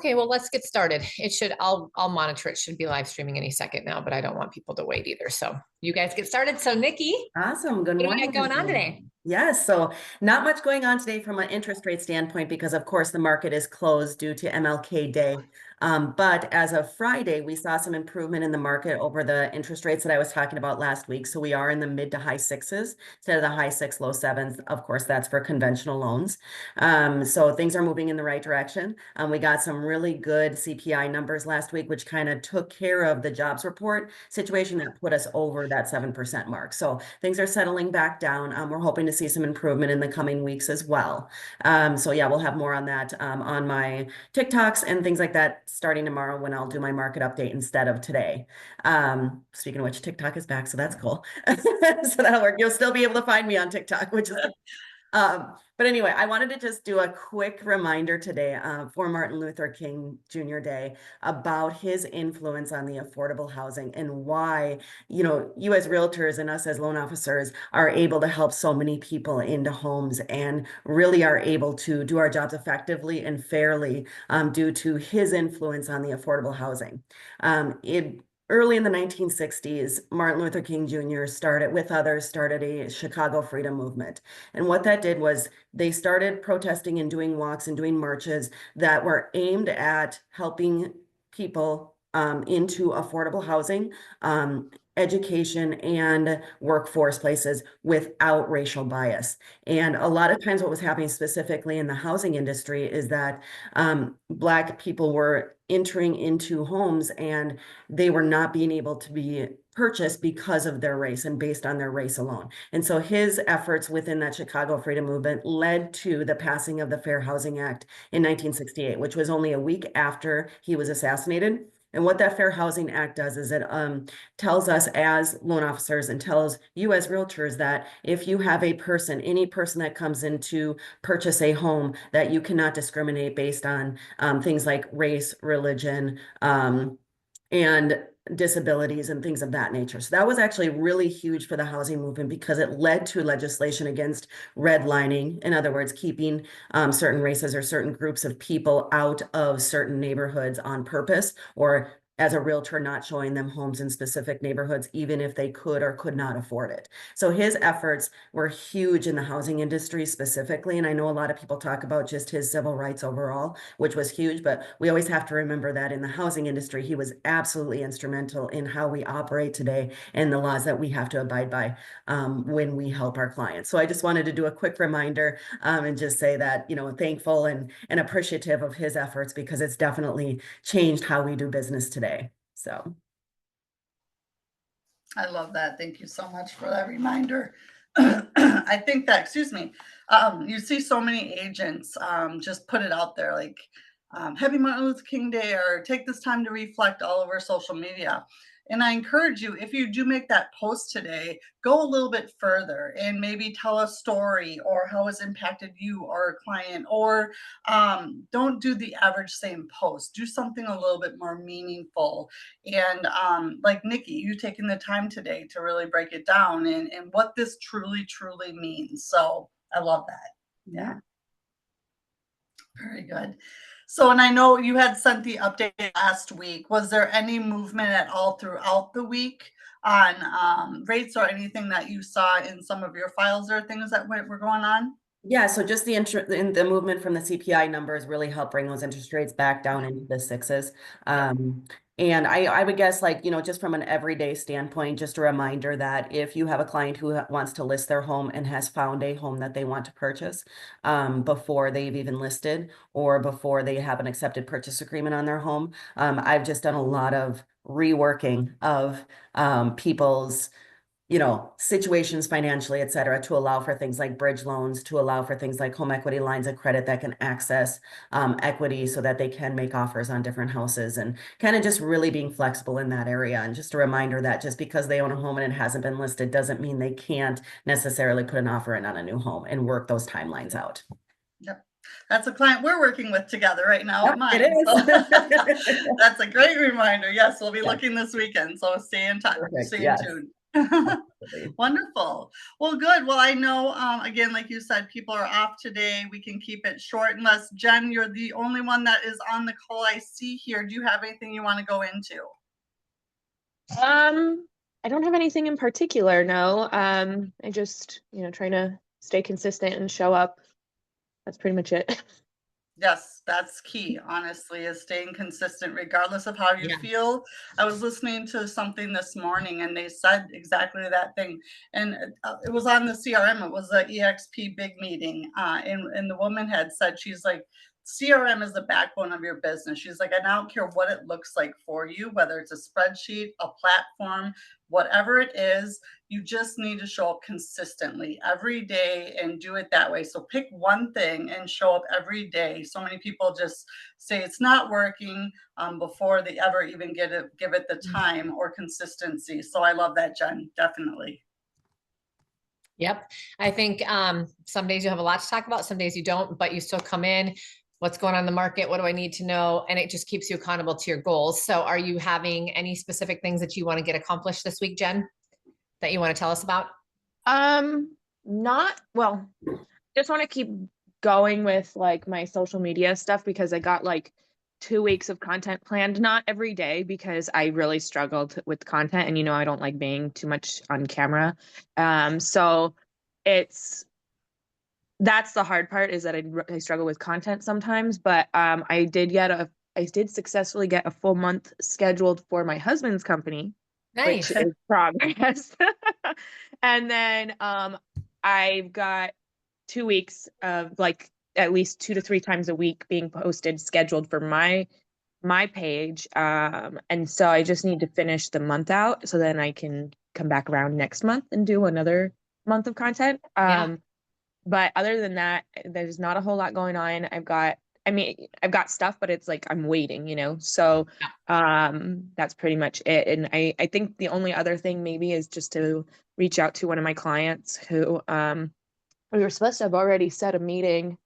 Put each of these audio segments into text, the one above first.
Okay, well, let's get started. I'll monitor. It should be live streaming any second now, but I don't want people to wait either. So you guys get started. So Nikki, Awesome. Good what do morning, we got going on everyone. today? Yes, so not much going on today from an interest rate standpoint because, of course, the market is closed due to MLK Day. But as of Friday, we saw some improvement in the market over the interest rates that I was talking about last week. So we are in the mid to high sixes instead of the high six, low sevens. Of course, that's for conventional loans. So things are moving in the right direction. We got some really good CPI numbers last week, which kind of took care of the jobs report situation that put us over that 7% mark. So things are settling back down. We're hoping to see some improvement in the coming weeks as well. So yeah, we'll have more on that on my TikToks and things like that starting tomorrow when I'll do my market update instead of today. Speaking of which, TikTok is back, so that's cool. So that'll work. You'll still be able to find me on TikTok, which is but anyway, I wanted to just do a quick reminder today for Martin Luther King Jr. Day about his influence on the affordable housing and why, you as realtors and us as loan officers are able to help so many people into homes and really are able to do our jobs effectively and fairly due to his influence on the affordable housing. Early in the 1960s, Martin Luther King Jr. with others, started a Chicago freedom movement. And what that did was they started protesting and doing walks and doing marches that were aimed at helping people into affordable housing, education, and workforce places without racial bias. And a lot of times what was happening specifically in the housing industry is that Black people were entering into homes and they were not being able to be purchased because of their race and based on their race alone. And so his efforts within that Chicago freedom movement led to the passing of the Fair Housing Act in 1968, which was only a week after he was assassinated. And what that Fair Housing Act does is it tells us as loan officers and tells you as realtors that if you have any person that comes in to purchase a home, that you cannot discriminate based on things like race, religion, and disabilities and things of that nature. So that was actually really huge for the housing movement because it led to legislation against redlining. In other words, keeping certain races or certain groups of people out of certain neighborhoods on purpose, or as a realtor, not showing them homes in specific neighborhoods, even if they could or could not afford it. So his efforts were huge in the housing industry specifically. And I know a lot of people talk about just his civil rights overall, which was huge, but we always have to remember that in the housing industry, he was absolutely instrumental in how we operate today and the laws that we have to abide by when we help our clients. So I just wanted to do a quick reminder and just say that, thankful and appreciative of his efforts because it's definitely changed how we do business today. So I love that. Thank you so much for that reminder. I think that, you see so many agents just put it out there like Happy Martin Luther King Day or take this time to reflect all over social media. And I encourage you, if you do make that post today, go a little bit further and maybe tell a story or how it's impacted you or a client, or don't do the average same post. Do something a little bit more meaningful. And like Nikki, you taking the time today to really break it down and what this truly, truly means. So I love that. Yeah. Very good. So, and I know you had sent the update last week. Was there any movement at all throughout the week on rates or anything that you saw in some of your files or things that were going on? yeah, so just the movement from the CPI numbers really helped bring those interest rates back down into the sixes. And I would guess, just from an everyday standpoint, just a reminder that if you have a client who wants to list their home and has found a home that they want to purchase before they've even listed or before they have an accepted purchase agreement on their home, I've just done a lot of reworking of people's situations financially, et cetera, to allow for things like bridge loans, to allow for things like home equity lines of credit that can access equity so that they can make offers on different houses, and kind of just really being flexible in that area. And just a reminder that just because they own a home and it hasn't been listed doesn't mean they can't necessarily put an offer in on a new home and work those timelines out. Yep. That's a client we're working with together right now. Yep, Mine. it is. That's a great reminder. Yes, we'll be looking this weekend. So stay in touch. Perfect. Stay Yes. in tune. Wonderful. Well, good. Well, I know, again, like you said, people are off today. We can keep it short unless, Jen, you're the only one that is on the call I see here. Do you have anything you want to go into? I don't have anything in particular, no. I just, trying to stay consistent and show up. That's pretty much it. Yes, that's key, honestly, is staying consistent regardless of how you Yeah. feel. I was listening to something this morning and they said exactly that thing. And it was on the CRM, it was the EXP big meeting. And the woman had said, she's like, CRM is the backbone of your business. She's like, and I don't care what it looks like for you, whether it's a spreadsheet, a platform, whatever it is, you just need to show up consistently every day and do it that way. So pick one thing and show up every day. So many people just say it's not working before they ever even give it the time or consistency. So I love that, Jen, definitely. Yep. I think some days you have a lot to talk about, some days you don't, but you still come in. What's going on in the market? What do I need to know? And it just keeps you accountable to your goals. So are you having any specific things that you want to get accomplished this week, Jen, that you want to tell us about? Well, just want to keep going with like my social media stuff because I got like 2 weeks of content planned, not every day because I really struggled with content and I don't like being too much on camera. So that's the hard part is that I struggle with content sometimes, but I did successfully get a full month scheduled for my husband's company, Nice. which is progress. And then I've got 2 weeks of like at least 2 to 3 times a week being posted scheduled for my page. And so I just need to finish the month out so then I can come back around next month and do another month of content. Yeah. But other than that, there's not a whole lot going on. I've got stuff, but it's like I'm waiting, so that's pretty much it. And I think the only other thing maybe is just to reach out to one of my clients who we were supposed to have already set a meeting.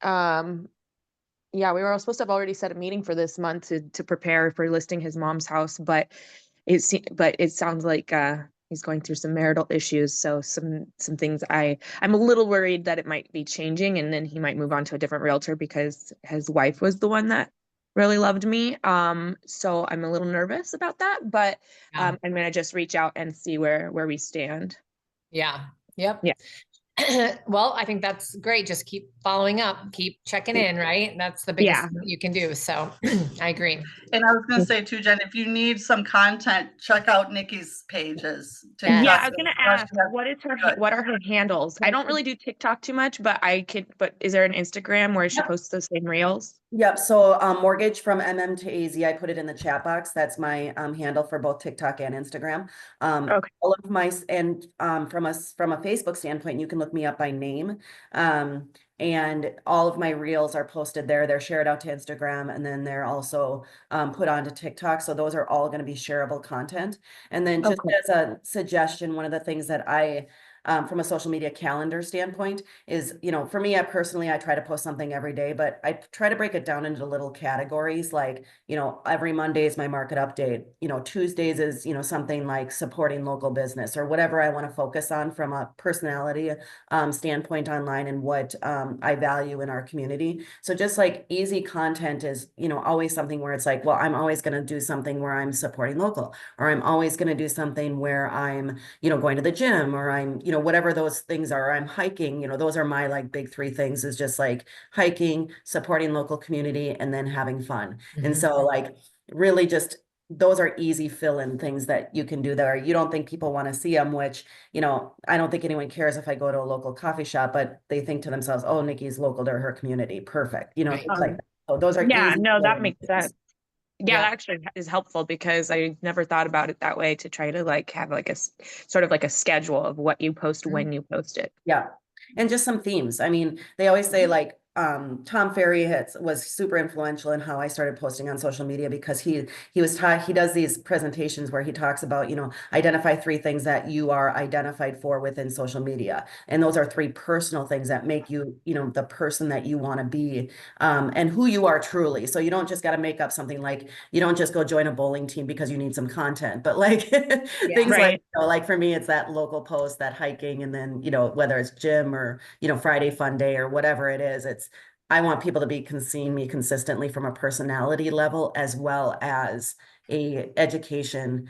Yeah, we were supposed to have already set a meeting for this month to prepare for listing his mom's house, but it sounds like he's going through some marital issues. So some things I'm a little worried that it might be changing and then he might move on to a different realtor because his wife was the one that really loved me. So I'm a little nervous about that, but I'm going to just reach out and see where we stand. Yeah. Yep. Yeah. Well, I think that's great. Just keep following up, keep checking in, right? That's the biggest thing that you can do. So I agree. And I was going to say too, Jen, if you need some content, check out Nikki's pages. Yeah, I was going to ask, what are her handles? I don't really do TikTok too much, but is there an Instagram where she posts those same reels? Yep. So mortgage from MM to AZ, I put it in the chat box. That's my handle for both TikTok and Instagram. Okay. All of my from a Facebook standpoint, you can look me up by name. And all of my reels are posted there. They're shared out to Instagram and then they're also put onto TikTok. So those are all going to be shareable content. And then just as a suggestion, one of the things that I from a social media calendar standpoint is, for me, I try to post something every day, but I try to break it down into little categories. Like, every Monday is my market update, Tuesdays is, something like supporting local business or whatever I want to focus on from a personality standpoint online and what I value in our community. So just like easy content is, always something where it's like, well, I'm always going to do something where I'm supporting local, or I'm always going to do something where I'm, going to the gym, or I'm, whatever those things are, I'm hiking, those are my like big 3 things is just like hiking, supporting local community, and then having fun. And so like really just those are easy fill-in things that you can do that you don't think people want to see them, which, I don't think anyone cares if I go to a local coffee shop, but they think to themselves, oh, Nikki's local to her community. Perfect. Right. Things like that. So those are easy that makes sense. Yeah, that Yeah. actually is helpful because I never thought about it that way to try to like have like a sort of like a schedule of what you post when you post it. Yeah. And just some themes. I mean, they always say like, Tom Ferry was super influential in how I started posting on social media, because he does these presentations where he talks about, identify 3 things that you are identified for within social media. And those are 3 personal things that make you, the person that you want to be, and who you are truly. So you don't just got to make up something, like you don't just go join a bowling team because you need some content, but like things like, like for me, it's that local post, that hiking, and then, whether it's gym or, Friday fun day or whatever it is, I want people to be seeing me consistently from a personality level as well as a education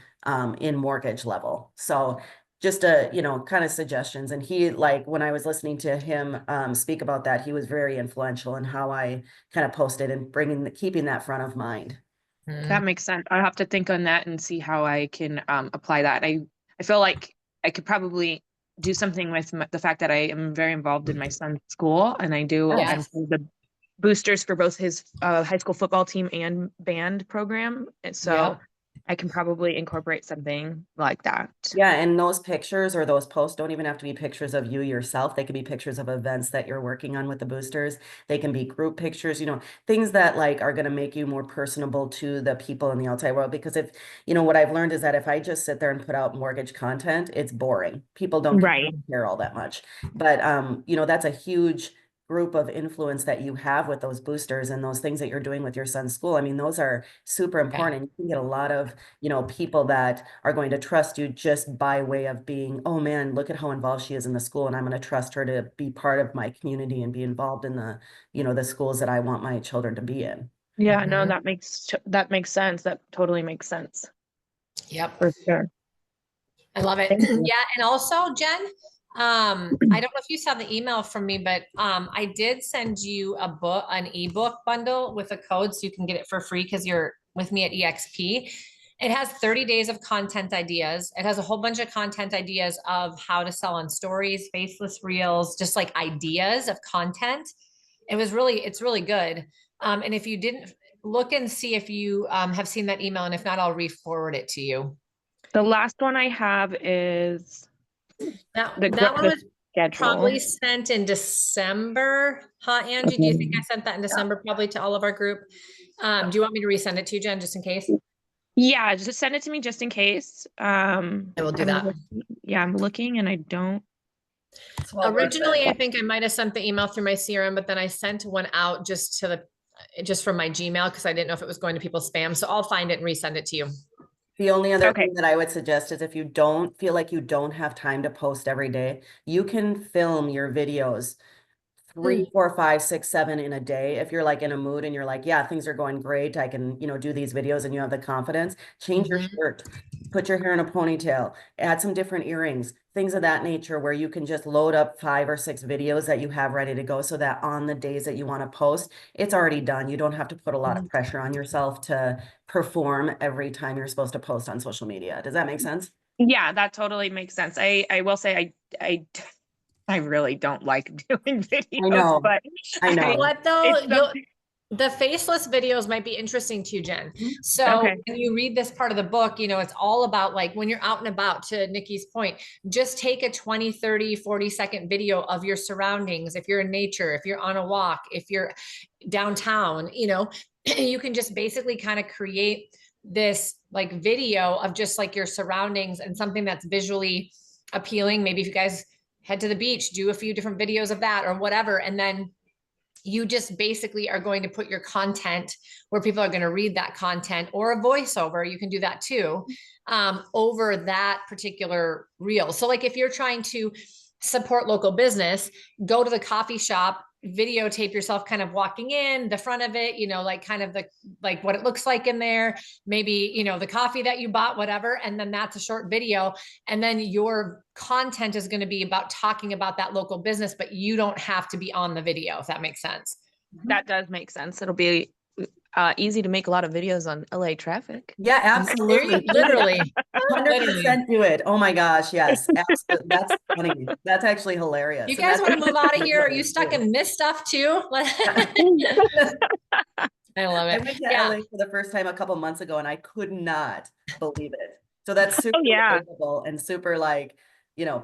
in mortgage level. So just kind of suggestions. And he, like, when I was listening to him speak about that, he was very influential in how I kind of posted and keeping that front of mind. That makes sense. I'll have to think on that and see how I can apply that. I feel like I could probably do something with the fact that I am very involved in my son's school, and I'm the boosters for both his high school football team and band program. And so I can probably incorporate something like that. Yeah, and those pictures or those posts don't even have to be pictures of you yourself. They can be pictures of events that you're working on with the boosters. They can be group pictures, things that like are going to make you more personable to the people in the outside world. Because if, what I've learned is that if I just sit there and put out mortgage content, it's boring. People don't care all that much. But, that's a huge group of influence that you have with those boosters and those things that you're doing with your son's school. I mean, those are super important. You can get a lot of, people that are going to trust you just by way of being, oh man, look at how involved she is in the school, and I'm going to trust her to be part of my community and be involved in the, the schools that I want my children to be in. Yeah, no, that makes sense. That totally makes sense. Yep. For sure. I love it. Yeah. And also, Jen, I don't know if you saw the email from me, but I did send you an ebook bundle with a code so you can get it for free because you're with me at EXP. It has 30 days of content ideas. It has a whole bunch of content ideas of how to sell on stories, faceless reels, just like ideas of content. It's really good. And if you didn't, look and see if you have seen that email. And if not, I'll re-forward it to you. The last one I have is that one was probably sent in December. Huh, Angie? Do you think I sent that in December probably to all of our group? Do you want me to resend it to you, Jen, just in case? Yeah, just send it to me just in case. I will do that. I'm looking and I don't. Originally, I think I might have sent the email through my CRM, but then I sent one out just from my Gmail because I didn't know if it was going to people's spam. So I'll find it and resend it to you. The only other thing that I would suggest is if you don't feel like you don't have time to post every day, you can film your videos 3, 4, 5, 6, 7 in a day. If you're like in a mood and you're like, yeah, things are going great, I can, do these videos, and you have the confidence, change your shirt, put your hair in a ponytail, add some different earrings, things of that nature, where you can just load up 5 or 6 videos that you have ready to go so that on the days that you want to post, it's already done. You don't have to put a lot of pressure on yourself to perform every time you're supposed to post on social media. Does that make sense? Yeah, that totally makes sense. I will say I really don't like doing videos, but I know. What though? The faceless videos might be interesting to you, Jen. So when you read this part of the book, it's all about like when you're out and about, to Nikki's point, just take a 20, 30, 40-second video of your surroundings. If you're in nature, if you're on a walk, if you're downtown, you can just basically kind of create this like video of just like your surroundings and something that's visually appealing. Maybe if you guys head to the beach, do a few different videos of that or whatever. And then you just basically are going to put your content where people are going to read that content, or a voiceover, you can do that too, over that particular reel. So like if you're trying to support local business, go to the coffee shop, videotape yourself kind of walking in the front of it, like kind of like what it looks like in there, maybe, the coffee that you bought, whatever. And then that's a short video. And then your content is going to be about talking about that local business, but you don't have to be on the video, if that makes sense. That does make sense. It'll be easy to make a lot of videos on LA traffic. Yeah, absolutely. Literally. 100% do it. Oh my gosh. Yes. Absolutely. That's funny. That's actually hilarious. You guys want to move out of here? Are you stuck in this stuff too? I love it. I went to LA for the first time a couple months ago and I could not believe it. So that's super relatable and super like,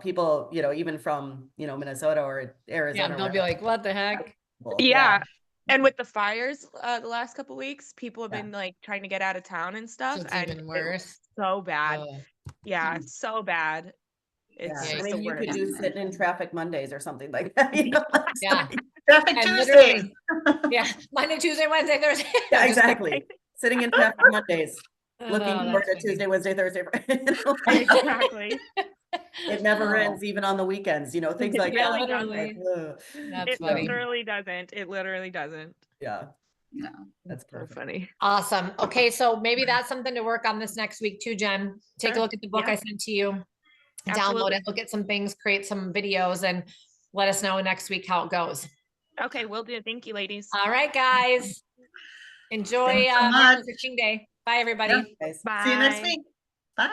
people, even from, Minnesota or Arizona. Yeah, they'll be like, what the heck? Yeah. And with the fires, the last couple weeks, people have Yeah. been like trying to get out of town and stuff, So it's and even it worse. was so bad. Oh, Yeah, so bad. It's Yeah, I just the mean, you could worst. do sitting in traffic Mondays or something like that. You know? yeah. Traffic And Tuesdays. literally, yeah, Monday, Tuesday, Wednesday, Thursday. Yeah, I'm just kidding. exactly. Sitting in traffic Mondays, looking Oh, forward that's to Tuesday, Wednesday, Thursday. You know, Exactly. it never Oh. ends, even on the weekends, you know, things It like Yeah, that. really literally. doesn't. Ugh. That's It funny. literally doesn't. It literally doesn't. Yeah, No. that's So perfect. funny. Awesome. Okay, so maybe that's something to work on this next week too, Jen. Take a Sure. look at the book Yeah. I sent to you. Download Absolutely. it, look at some things, create some videos, and let us know next week how it goes. Okay, will do. Thank you, ladies. All right, guys. Enjoy Thanks so Martin much. Luther King Day. Bye, everybody. Guys. Bye. See you next week. Bye.